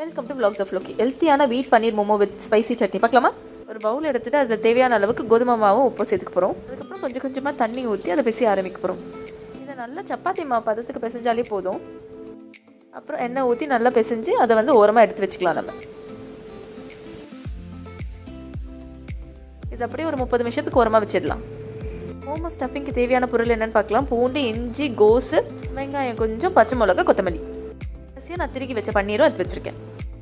Welcome to vlogs of Loki. ஹெல்த்தியான வீட் பன்னீர் momo with spicy chutney பார்க்கலாமா? ஒரு பவுல் எடுத்துட்டு அதில் தேவையான அளவுக்கு கோதுமை மாவும் உப்பு சேர்த்துக்க போகிறோம். அதுக்கப்புறம் கொஞ்சம் கொஞ்சமாக தண்ணி ஊற்றி அதை பிசைய ஆரம்பிக்க போகிறோம். இதை நல்லா சப்பாத்தி மாவு பதத்துக்கு பிசைஞ்சாலே போதும். அப்புறம் எண்ணெய் ஊற்றி நல்லா பிசைஞ்சு அதை ஓரமாக எடுத்து வச்சுக்கலாம். நம்ம இது அப்படியே ஒரு 30 நிமிஷத்துக்கு ஓரமாக வச்சிடலாம். மோமோ ஸ்டஃபிங்க்கு தேவையான பொருள் என்னென்னு பார்க்கலாம். பூண்டு, இஞ்சி, கோஸு, வெங்காயம் கொஞ்சம், பச்சை மிளகா, கொத்தமல்லி. நான் திருக்கி வச்ச பன்னீரும் எடுத்து வச்சுருக்கேன்.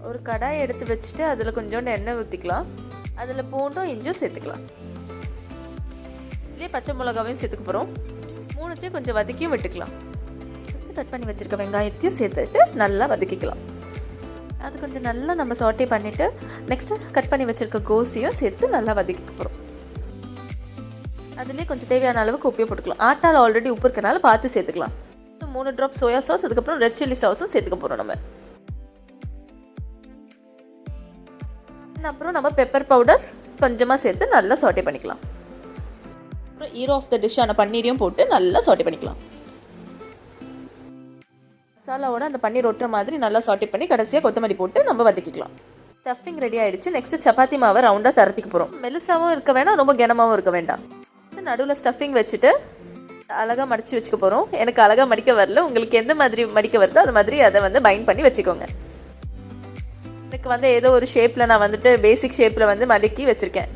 ஒரு கடாயை எடுத்து வச்சுட்டு அதில் கொஞ்சோண்டு எண்ணெய் ஊற்றிக்கலாம். அதில் பூண்டும் இஞ்சும் சேர்த்துக்கலாம். இதுலேயே பச்சை மிளகாவையும் சேர்த்துக்க போகிறோம். மூணுத்தையும் கொஞ்சம் வதக்கியும் விட்டுக்கலாம். கட் பண்ணி வச்சுருக்க வெங்காயத்தையும் சேர்த்துட்டு நல்லா வதக்கிக்கலாம். அது கொஞ்சம் நல்லா நம்ம சாட்டே பண்ணிவிட்டு நெக்ஸ்ட்டு கட் பண்ணி வச்சுருக்க கோஸையும் சேர்த்து நல்லா வதக்கிக்க போகிறோம். அதுலேயே கொஞ்சம் தேவையான அளவுக்கு உப்பையும் போட்டுக்கலாம். ஆட்டால் ஆல்ரெடி உப்பு இருக்கனால பார்த்து சேர்த்துக்கலாம். 3 ட்ராப் சோயா சாஸ், அதுக்கப்புறம் ரெட் சில்லி சாஸும் சேர்த்துக்க போகிறோம். அப்புறம் நம்ம பெப்பர் பவுடர் கொஞ்சமாக சேர்த்து நல்லா சாட்டே பண்ணிக்கலாம். அப்புறம் ஹீரோ ஆஃப் த டிஷ்ஷான பன்னீரையும் போட்டு நல்லா சாட்டே பண்ணிக்கலாம். மசாலாவோட அந்த பன்னீர் ஒட்டுற மாதிரி நல்லா சாட்டே பண்ணி கடைசியாக கொத்தமல்லி போட்டு நம்ம வதக்கிக்கலாம். ஸ்டஃபிங் ரெடி ஆகிடுச்சு. நெக்ஸ்ட்டு சப்பாத்தி மாவை ரவுண்டாக தரத்திக்க போகிறோம். மெலிசாவும் இருக்க வேண்டாம், ரொம்ப கனமாகவும் இருக்க வேண்டாம். நடுவில் ஸ்டஃபிங் வச்சுட்டு அழகாக மடித்து வச்சுக்க போகிறோம். எனக்கு அழகாக மடிக்க வரல, உங்களுக்கு எந்த மாதிரி மடிக்க வருதோ அது மாதிரி அதை பைண்ட் பண்ணி வச்சுக்கோங்க. எனக்கு ஏதோ ஒரு ஷேப்பில் நான் பேசிக் ஷேப்பில் மடக்கி வச்சுருக்கேன்.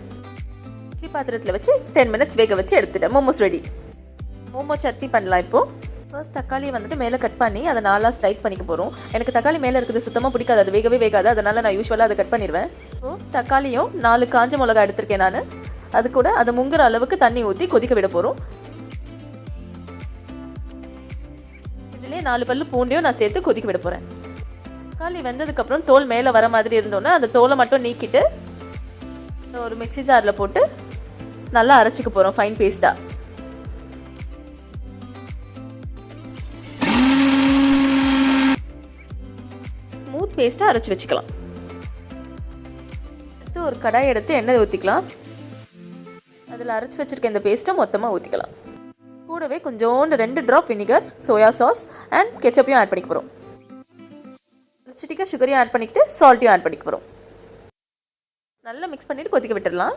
இட்லி பாத்திரத்தில் வச்சு 10 மினிட்ஸ் வேக வச்சு எடுத்துட்டேன். மோமோஸ் ரெடி. மோமோ சட்னி பண்ணலாம். இப்போது ஃபர்ஸ்ட் தக்காளியை மேலே கட் பண்ணி அதை 4 ஸ்லைட் பண்ணிக்க போகிறோம். எனக்கு தக்காளி மேலே இருக்கிறது சுத்தமாக பிடிக்காது, அது வேகவே வேகாது. அதனால் நான் யூஸ்வலாக அதை கட் பண்ணிடுவேன். இப்போது தக்காளியும் 4 காஞ்ச மிளகா எடுத்திருக்கேன் நான். அது கூட அதை முங்குற அளவுக்கு தண்ணி ஊற்றி கொதிக்க விட போகிறோம். இதுலேயே 4 பல்லு பூண்டையும் நான் சேர்த்து கொதிக்க விட போகிறேன். தக்காளி வெந்ததுக்கப்புறம் தோல் மேலே வர மாதிரி இருந்தோன்னா அந்த தோலை மட்டும் நீக்கிட்டு ஒரு மிக்ஸி ஜாரில் போட்டு நல்லா அரைச்சிக்க போகிறோம் ஃபைன் பேஸ்ட்டாக. ஸ்மூத் பேஸ்ட்டாக அரைச்சி வச்சுக்கலாம். அடுத்து ஒரு கடாய் எடுத்து எண்ணெய் ஊற்றிக்கலாம். அதில் அரைச்சி வச்சுருக்க இந்த பேஸ்ட்டை மொத்தமாக ஊற்றிக்கலாம். கூடவே கொஞ்சோண்டு 2 drop vinegar, soya sauce and கெச்சப்பையும் ஆட் பண்ணிக்க போகிறோம். சிட்டிக்காக சுகரையும் ஆட் பண்ணிக்கிட்டு சால்ட்டையும் ஆட் பண்ணிக்க போகிறோம். நல்லா மிக்ஸ் பண்ணிவிட்டு கொதிக்க விட்டுடலாம்.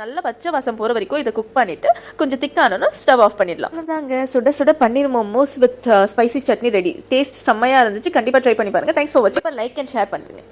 நல்லா பச்சை வாசம் போகிற வரைக்கும் இதை குக் பண்ணிவிட்டு கொஞ்சம் திக்கானோன்னா ஸ்டவ் ஆஃப் பண்ணிடலாம். அதாங்க சுட சுட paneer momos with spicy chutney ready. Taste செம்மையாக இருந்துச்சு. கண்டிப்பாக ட்ரை பண்ணி பாருங்கள். தேங்க்ஸ் ஃபார் வாட்சிங். லைக் அண்ட் ஷேர் பண்ணுறேங்க.